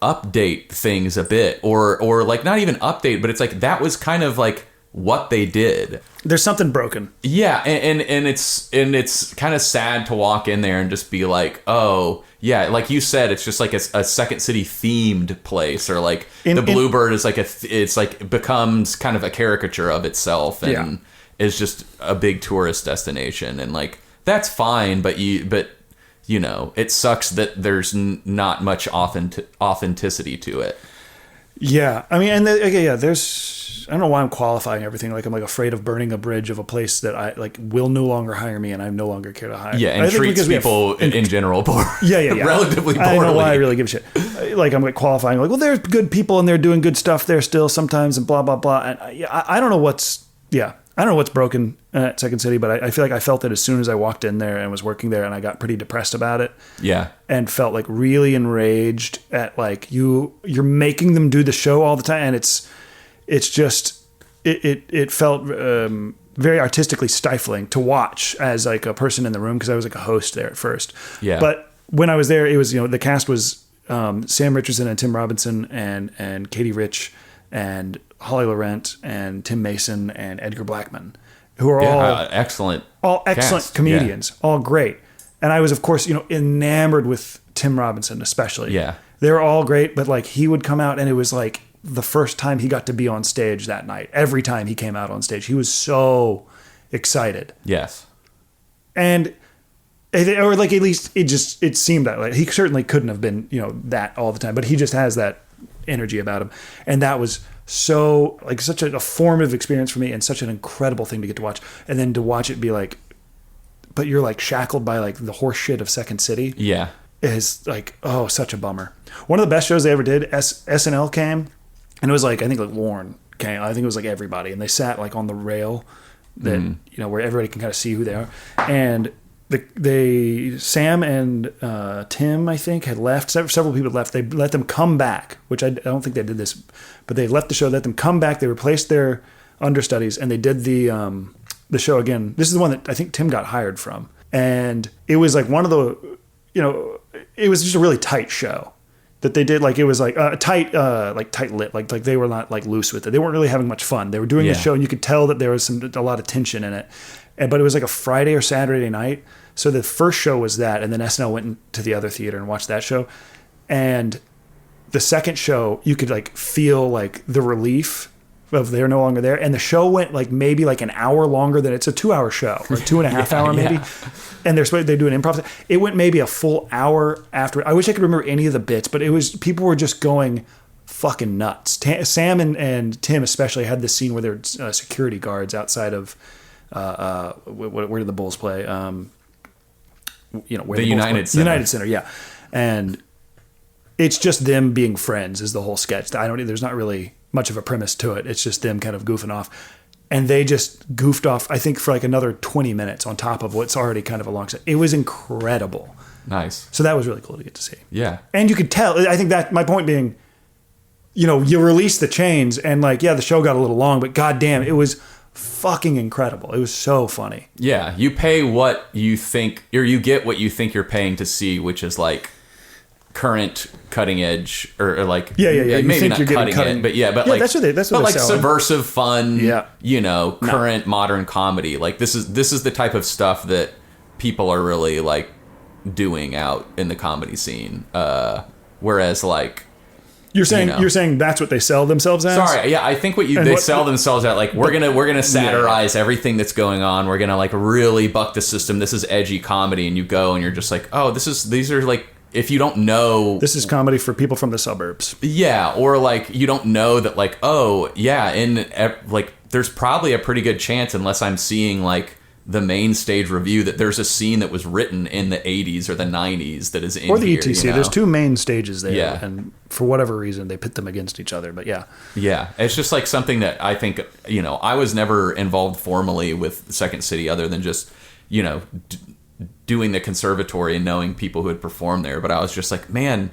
update things a bit or like not even update, but it's like that was kind of like what they did. There's something broken. Yeah, and it's kind of sad to walk in there and just be like, oh yeah, like you said, it's just like a Second City themed place, or like the Bluebird is like it's like becomes kind of a caricature of itself, and is just a big tourist destination, and like that's fine, but it sucks that there's not much authenticity to it. Yeah, I mean, and there's. I don't know why I'm qualifying everything. Like I'm like afraid of burning a bridge of a place that I like will no longer hire me, and I no longer care to hire. Yeah, and treats people in general relatively poorly. I don't know why I really give a shit. Like I'm like qualifying. Like, well, there's good people and they're doing good stuff there still sometimes, and blah blah blah. And I don't know what's broken at Second City, but I feel like I felt it as soon as I walked in there and was working there, and I got pretty depressed about it. Yeah, and felt like really enraged at like you're making them do the show all the time, and it's just it felt very artistically stifling to watch as like a person in the room, because I was like a host there at first. Yeah. But when I was there, it was the cast was Sam Richardson and Tim Robinson and Katie Rich and Holly Laurent and Tim Mason and Edgar Blackman, who are all excellent comedians, all great. And I was of course enamored with Tim Robinson especially. Yeah. They were all great, but like he would come out and it was like the first time he got to be on stage that night. Every time he came out on stage, he was so excited. Yes. And or like at least it seemed that way. He certainly couldn't have been, that all the time, but he just has that energy about him. And that was so like such a formative experience for me, and such an incredible thing to get to watch. And then to watch it be like, but you're like shackled by like the horse shit of Second City. Yeah. Is like, oh, such a bummer. One of the best shows they ever did, SNL came. And it was like, I think like Warren came. I think it was like everybody. And they sat like on the rail that, where everybody can kind of see who they are. And Sam and Tim, I think, had left. Several people had left. They let them come back, which I don't think they did this, but they left the show, let them come back. They replaced their understudies, and they did the show again. This is the one that I think Tim got hired from. And it was like one of the, it was just a really tight show that they did. Like it was like tight lit, like they were not like loose with it. They weren't really having much fun. They were doing the show, and you could tell that there was a lot of tension in it. But it was like a Friday or Saturday night. So the first show was that, and then SNL went to the other theater and watched that show. And the second show, you could like feel like the relief of they're no longer there. And the show went like maybe like an hour longer than it's a 2-hour show or 2.5 hour maybe. And they do an improv. It went maybe a full hour after. I wish I could remember any of the bits, but people were just going fucking nuts. Sam and Tim especially had this scene where they're security guards outside of where did the Bulls play? Where the United Center. United Center, yeah. And it's just them being friends is the whole sketch. There's not really much of a premise to it. It's just them kind of goofing off. And they just goofed off, I think, for like another 20 minutes on top of what's already kind of a long set. It was incredible. Nice. So that was really cool to get to see. Yeah. And you could tell, I think that my point being, you release the chains and like, yeah, the show got a little long, but goddamn, it was fucking incredible. It was so funny. Yeah. You pay what you think, or you get what you think you're paying to see, which is like current cutting edge or like maybe not cutting edge, but like that's what they like sell. Subversive fun, current modern comedy. Like this is the type of stuff that people are really like doing out in the comedy scene. Whereas like you're saying that's what they sell themselves as? Sorry, yeah, I think they sell themselves at like we're gonna satirize everything that's going on. We're gonna like really buck the system. This is edgy comedy, and you go and you're just like, oh, these are like. If you don't know... This is comedy for people from the suburbs. Yeah, or like you don't know that like, oh, yeah, like there's probably a pretty good chance, unless I'm seeing like the main stage review, that there's a scene that was written in the 80s or the 90s that is in or the here, ETC. There's two main stages there. Yeah. And for whatever reason, they pit them against each other. But yeah. Yeah. It's just like something that I think, I was never involved formally with Second City other than just, doing the conservatory and knowing people who had performed there. But I was just like, man,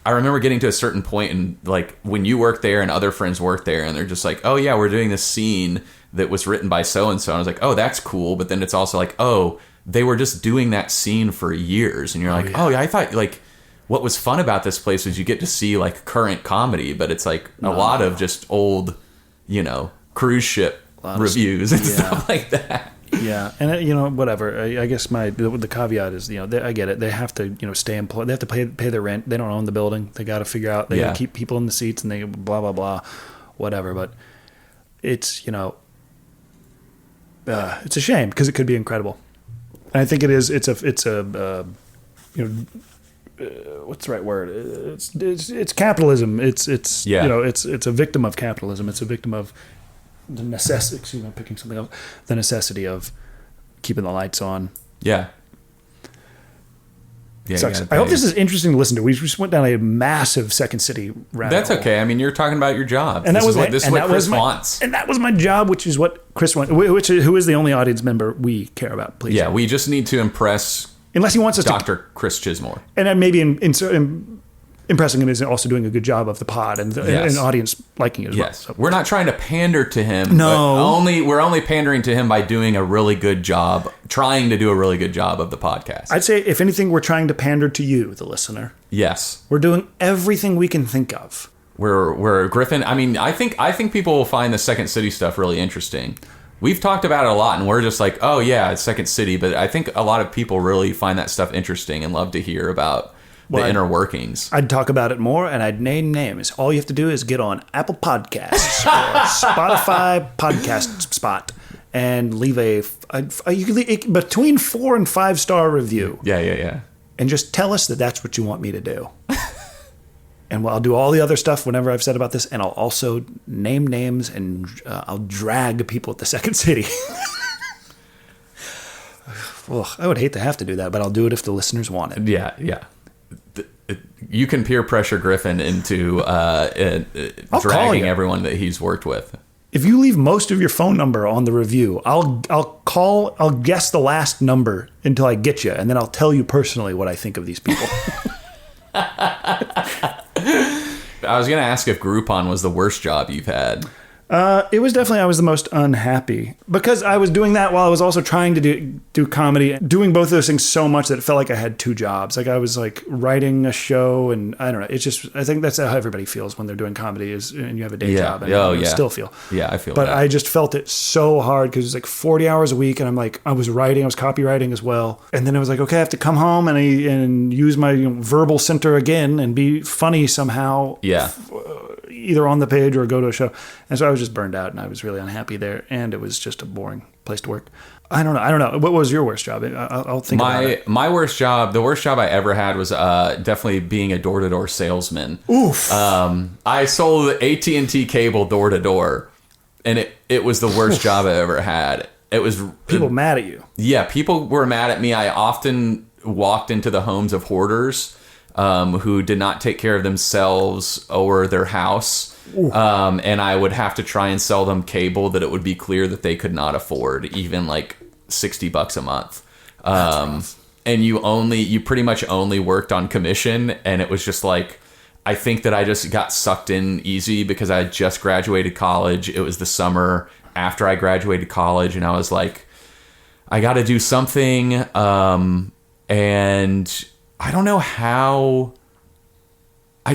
I remember getting to a certain point and like when you work there and other friends work there and they're just like, oh yeah, we're doing this scene that was written by so-and-so. And I was like, oh, that's cool. But then it's also like, oh, they were just doing that scene for years. And you're like, oh yeah, I thought like what was fun about this place was you get to see like current comedy, but it's like a lot of just old, cruise ship reviews and stuff like that. Yeah, and whatever. I guess the caveat is, I get it. They have to, stay employed. They have to pay their rent. They don't own the building. They got to figure out. They got to keep people in the seats, and they blah blah blah, whatever. But it's it's a shame because it could be incredible. And I think it is. It's a what's the right word? It's capitalism. It's a victim of capitalism. It's a victim of the necessity. Excuse me, I'm picking something else. The necessity of keeping the lights on. Yeah. Sucks. I hope this is interesting to listen to. We just went down a massive Second City rabbit hole. That's okay. I mean, you're talking about your job. And this is what Chris wants. And that was my job, which is what Chris wants. Who is the only audience member we care about, please. Yeah, we just need to impress unless he wants us Dr. Chris Chismore. And then maybe impressing him is also doing a good job of the pod and an audience liking it as well. So. We're not trying to pander to him. No. We're only pandering to him by doing a really good job, trying to do a really good job of the podcast. I'd say, if anything, we're trying to pander to you, the listener. Yes. We're doing everything we can think of. We're Griffin. I mean, I think people will find the Second City stuff really interesting. We've talked about it a lot, and we're just like, oh yeah, it's Second City. But I think a lot of people really find that stuff interesting and love to hear about the inner workings. I'd talk about it more, and I'd name names. All you have to do is get on Apple Podcasts or Spotify podcast spot and leave you can leave between 4 and 5 star review. Yeah. And just tell us that that's what you want me to do. And I'll do all the other stuff whenever I've said about this, and I'll also name names, and I'll drag people at the Second City. Well, I would hate to have to do that, but I'll do it if the listeners want it. Yeah. You can peer pressure Griffin into dragging everyone that he's worked with. If you leave most of your phone number on the review, I'll guess the last number until I get you, and then I'll tell you personally what I think of these people. I was going to ask if Groupon was the worst job you've had. It was definitely, I was the most unhappy because I was doing that while I was also trying to do comedy, doing both of those things so much that it felt like I had two jobs. Like I was like writing a show and I don't know. It's just, I think that's how everybody feels when they're doing comedy and you have a day job and you still feel. Yeah, I feel But that. I just felt it so hard because it was like 40 hours a week and I'm like, I was copywriting as well. And then I was like, okay, I have to come home and use my verbal center again and be funny somehow. Yeah. Either on the page or go to a show. And so I was just burned out and I was really unhappy there. And it was just a boring place to work. I don't know. What was your worst job? I'll think about it. My worst job, the worst job I ever had was definitely being a door-to-door salesman. Oof. I sold AT&T cable door-to-door and it was the worst job I ever had. It was people mad at you. Yeah, people were mad at me. I often walked into the homes of hoarders who did not take care of themselves or their house. And I would have to try and sell them cable that it would be clear that they could not afford, even like $60 a month. And you pretty much only worked on commission. And it was just like, I think that I just got sucked in easy because I had just graduated college. It was the summer after I graduated college. And I was like, I got to do something. And I don't know how. I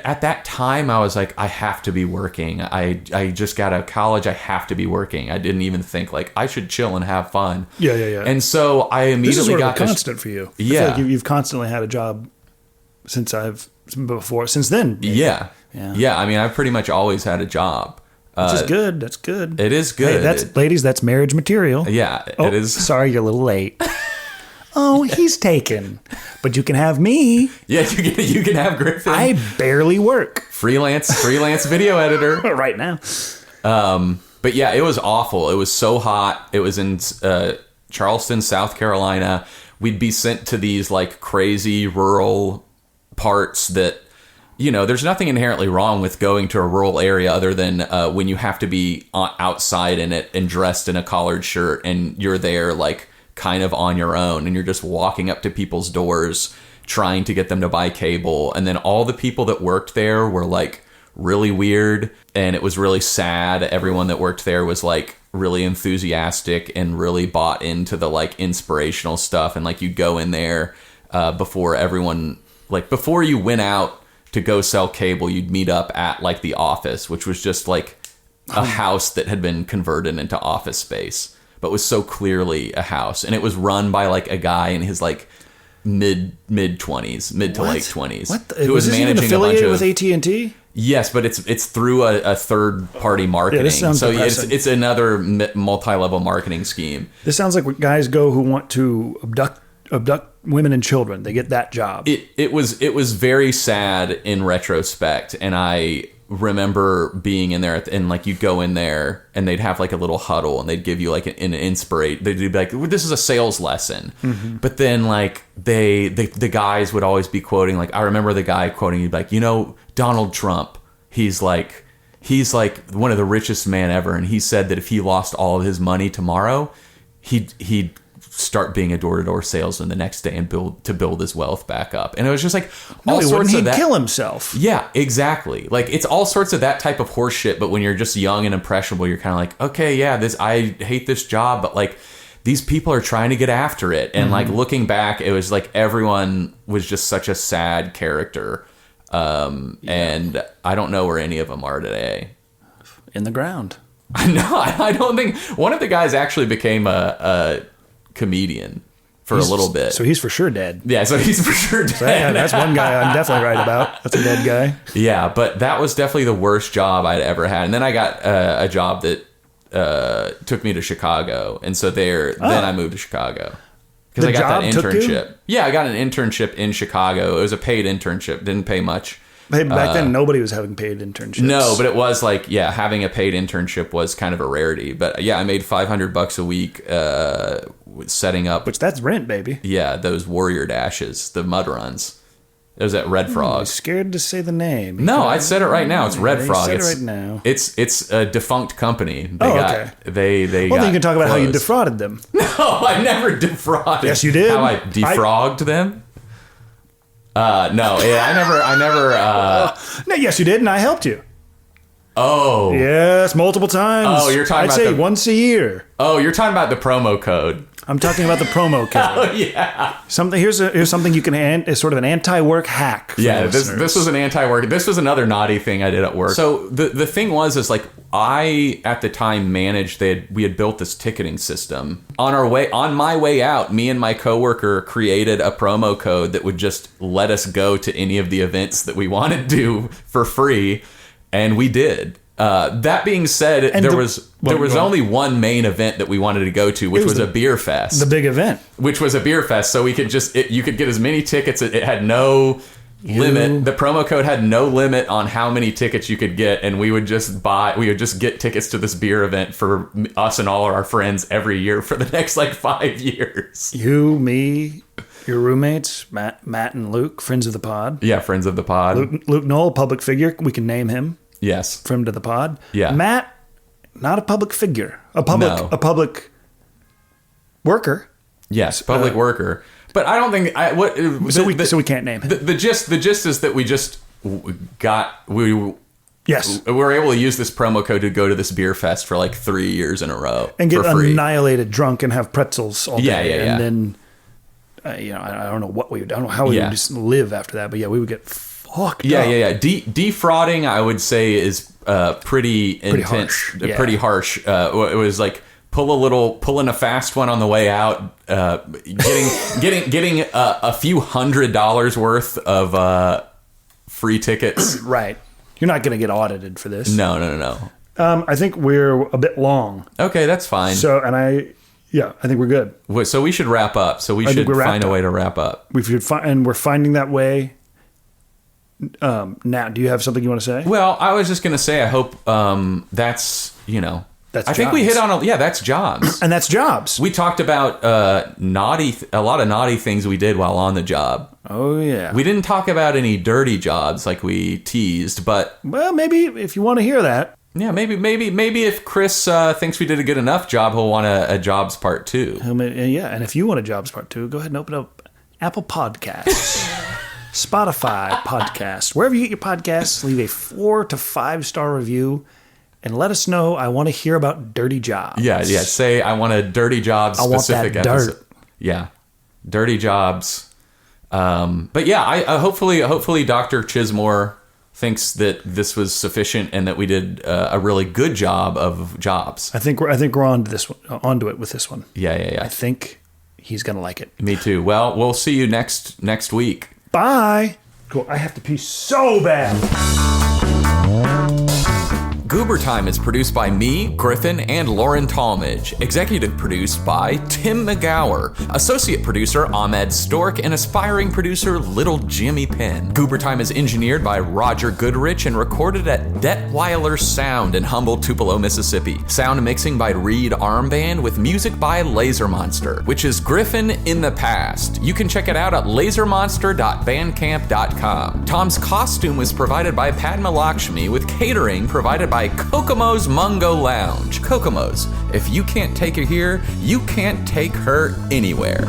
at that time I was like, I have to be working. I just got out of college. I have to be working. I didn't even think like I should chill and have fun. Yeah. And so I immediately this is sort got of a constant for you. Yeah, I feel like you've constantly had a job since then. Maybe. Yeah. I mean, I've pretty much always had a job. Which is good. That's good. It is good. Hey, ladies, that's marriage material. Yeah, it is. Sorry, you're a little late. Oh, he's taken. But you can have me. Yeah, you can have Griffin. I barely work. Freelance video editor. Right now. But yeah, it was awful. It was so hot. It was in Charleston, South Carolina. We'd be sent to these like crazy rural parts that, you know, there's nothing inherently wrong with going to a rural area other than when you have to be outside in it and dressed in a collared shirt and you're there like kind of on your own and you're just walking up to people's doors trying to get them to buy cable. And then all the people that worked there were like really weird and it was really sad. Everyone that worked there was like really enthusiastic and really bought into the like inspirational stuff. And like you'd go in there before you went out to go sell cable, you'd meet up at like the office, which was just like a house that had been converted into office space, but was so clearly a house. And it was run by like a guy in his like mid 20s, mid to late 20s. Who was managing affiliated with AT&T? Yes, but it's through a third party marketing. Yeah, this sounds so depressing. it's another multi-level marketing scheme. This sounds like what guys go who want to abduct women and children. They get that job. It was very sad in retrospect, and I remember being in there and like you'd go in there and they'd have like a little huddle and they'd give you like an inspiration. They'd be like, this is a sales lesson. Mm-hmm. But then like the guys would always be quoting, like I remember the guy quoting, he'd be like, you know, Donald Trump, he's like one of the richest man ever, and he said that if he lost all of his money tomorrow, he'd start being a door-to-door salesman the next day and build his wealth back up. And it was just like all sorts of that. He'd kill himself. Yeah, exactly. Like it's all sorts of that type of horse shit. But when you're just young and impressionable, you're kind of like, okay, yeah, I hate this job, but like these people are trying to get after it. And like looking back, it was like everyone was just such a sad character. And I don't know where any of them are today. In the ground. No, I don't think one of the guys actually became a comedian for a little bit. So he's for sure dead. Yeah, so he's for sure dead. So, yeah, that's one guy I'm definitely right about. That's a dead guy. Yeah, but that was definitely the worst job I'd ever had. And then I got a job that took me to Chicago. And so then I moved to Chicago. Because I got that internship. Yeah, I got an internship in Chicago. It was a paid internship. Didn't pay much. Back then, nobody was having paid internships. No, but it was like, yeah, having a paid internship was kind of a rarity. But yeah, I made $500 a week setting up. Which that's rent, baby. Yeah, those Warrior Dashes, the mud runs. It was at Red Frog. I'm scared to say the name. No, I said it right now. It's Red Frog. You said it right now. It's a defunct company. Okay. They well, then you can talk about closed. how you defrauded them. No, I never defrauded. Yes, you did. How I defrogged them? No, yeah, I never. No, yes, you did, and I helped you. Oh. Yes, multiple times. Oh, you're talking I'd about say the- once a year. Oh, you're talking about the promo code. I'm talking about the promo code. Oh, yeah. Here's something you can is sort of an anti-work hack. For Yeah, the this was an anti-work. This was another naughty thing I did at work. So the thing is like I at the time managed. We had built this ticketing system. On my way out, me and my coworker created a promo code that would just let us go to any of the events that we wanted to for free, and we did. That being said, there was only one main event that we wanted to go to, which was a beer fest. The big event. Which was a beer fest, so we could you could get as many tickets. It had no limit. The promo code had no limit on how many tickets you could get, and we would just get tickets to this beer event for us and all of our friends every year for the next like 5 years. You, me, your roommates, Matt and Luke, friends of the pod. Yeah, friends of the pod. Luke Knoll, public figure. We can name him. Yes. Friend of the pod. Yeah. Matt, not a public figure. A public worker. Yes, public worker. But I don't think so we can't name him. The gist is that we just Yes. we were able to use this promo code to go to this beer fest for like 3 years in a row and get for free. Annihilated drunk and have pretzels all day. Yeah. And then I don't know what we would. I don't know how we would just live after that. But yeah, we would get fucked up. Yeah. Defrauding, I would say, is pretty intense, pretty harsh. It was like pulling a fast one on the way out, getting a few $100s worth of free tickets. Right. You're not going to get audited for this. No. I think we're a bit long. Okay, that's fine. So, I think we're good. So we should wrap up. So we should find a way to wrap up. And we're finding that way. Nat, do you have something you want to say? Well, I was just going to say, I hope that's, That's I think we hit on that's jobs. And that's jobs. We talked about a lot of naughty things we did while on the job. Oh, yeah. We didn't talk about any dirty jobs like we teased, but... Well, maybe if you want to hear that. Yeah, maybe if Chris thinks we did a good enough job, he'll want a Jobs Part 2. Yeah, and if you want a Jobs Part 2, go ahead and open up Apple Podcasts, Spotify Podcasts, wherever you get your podcasts, leave a 4 to 5 star review and let us know. I want to hear about dirty jobs. Yeah. Say I want a dirty jobs specific episode. Dirt. Yeah, dirty jobs. But yeah, I hopefully Dr. Chismore thinks that this was sufficient and that we did a really good job of jobs. I think we're onto it with this one. Yeah. I think he's gonna like it. Me too. Well, we'll see you next week. Bye. Cool. I have to pee so bad. Goober Time is produced by me, Griffin, and Lauren Talmadge. Executive produced by Tim McGower. Associate producer Ahmed Stork, and aspiring producer Little Jimmy Penn. Goober Time is engineered by Roger Goodrich and recorded at Detweiler Sound in Humboldt, Tupelo, Mississippi. Sound mixing by Reed Armband with music by Laser Monster, which is Griffin in the past. You can check it out at lasermonster.bandcamp.com. Tom's costume was provided by Padma Lakshmi with catering provided by Kokomo's Mungo Lounge. Kokomo's, if you can't take her here, you can't take her anywhere.